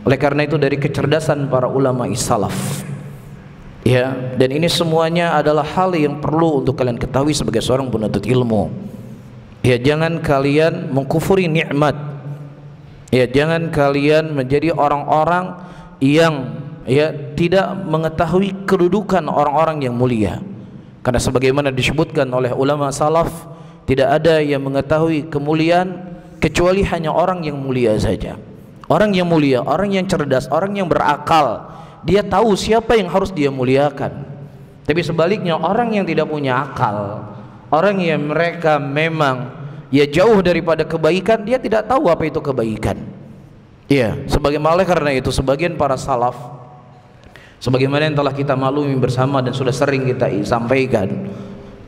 Oleh karena itu dari kecerdasan para ulama salaf, ya, dan ini semuanya adalah hal yang perlu untuk kalian ketahui sebagai seorang penuntut ilmu. Ya, jangan kalian mengkufuri nikmat. Ya, jangan kalian menjadi orang-orang yang tidak mengetahui kedudukan orang-orang yang mulia. Karena sebagaimana disebutkan oleh ulama salaf, tidak ada yang mengetahui kemuliaan kecuali hanya orang yang mulia saja. Orang yang mulia, orang yang cerdas, orang yang berakal, dia tahu siapa yang harus dia muliakan. Tapi sebaliknya orang yang tidak punya akal, orang yang mereka memang jauh daripada kebaikan, dia tidak tahu apa itu kebaikan. Iya, sebagaimana karena itu sebagian para salaf, sebagaimana yang telah kita maklumi bersama dan sudah sering kita sampaikan,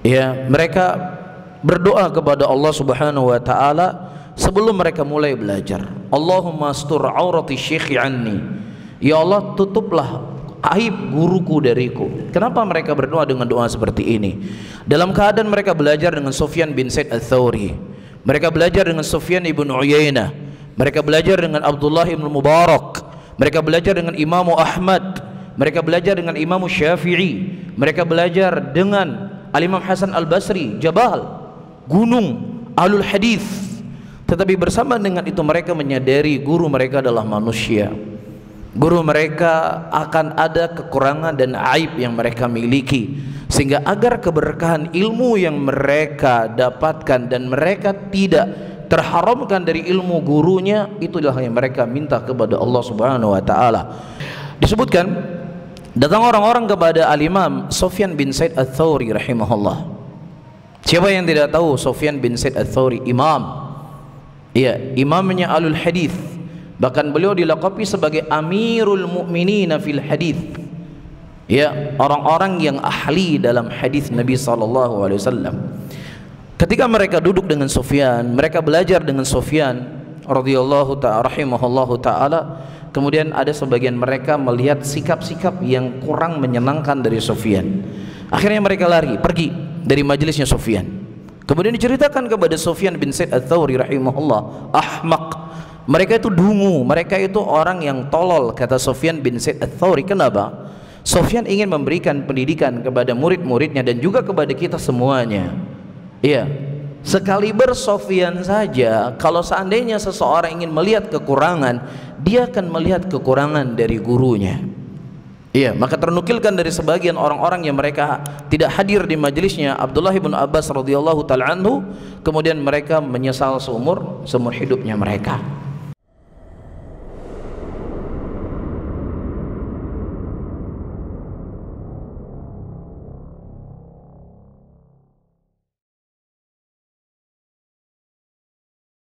ya, mereka berdoa kepada Allah Subhanahu wa taala sebelum mereka mulai belajar. Allahumma astur aurati syekhi anni. Ya Allah, tutuplah aib guruku dariku. Kenapa mereka berdoa dengan doa seperti ini? Dalam keadaan mereka belajar dengan Sufyan bin Sa'id Ats-Tsauri, mereka belajar dengan Sufyan ibn Uyainah, mereka belajar dengan Abdullah ibn Mubarak, mereka belajar dengan Imam Ahmad, mereka belajar dengan Imam Syafi'i, mereka belajar dengan Al-Imam Hasan Al-Basri, Jabal, gunung, Ahlul Hadis. Tetapi bersama dengan itu mereka menyadari guru mereka adalah manusia. Guru mereka akan ada kekurangan dan aib yang mereka miliki, sehingga agar keberkahan ilmu yang mereka dapatkan dan mereka tidak terharamkan dari ilmu gurunya, itulah yang mereka minta kepada Allah Subhanahu wa taala. Disebutkan datang orang-orang kepada Al-Imam Sufyan bin Sa'id Ats-Tsauri rahimahullah. Siapa yang tidak tahu Sufyan bin Sa'id Ats-Tsauri? Imamnya Ahlul Hadis. Bahkan beliau dilaqabi sebagai Amirul Mukminin fil Hadis. Ya, orang-orang yang ahli dalam hadis Nabi sallallahu alaihi wasallam. Ketika mereka duduk dengan Sufyan, mereka belajar dengan Sufyan radhiyallahu ta'ala rahimahullahu ta'ala, kemudian ada sebagian mereka melihat sikap-sikap yang kurang menyenangkan dari Sufyan. Akhirnya mereka lari, pergi dari majelisnya Sufyan. Kemudian diceritakan kepada Sufyan bin Sa'id Ats-Tsauri rahimahullah, ahmaq. Mereka itu dungu, mereka itu orang yang tolol, kata Sufyan bin Sa'id Ats-Tsauri. Kenapa? Sufyan ingin memberikan pendidikan kepada murid-muridnya dan juga kepada kita semuanya. Iya, sekaliber Sufyan saja, kalau seandainya seseorang ingin melihat kekurangan, dia akan melihat kekurangan dari gurunya. Iya, maka ternukilkan dari sebagian orang-orang yang mereka tidak hadir di majelisnya Abdullah bin Abbas radhiyallahu ta'ala anhu, kemudian mereka menyesal seumur hidupnya mereka.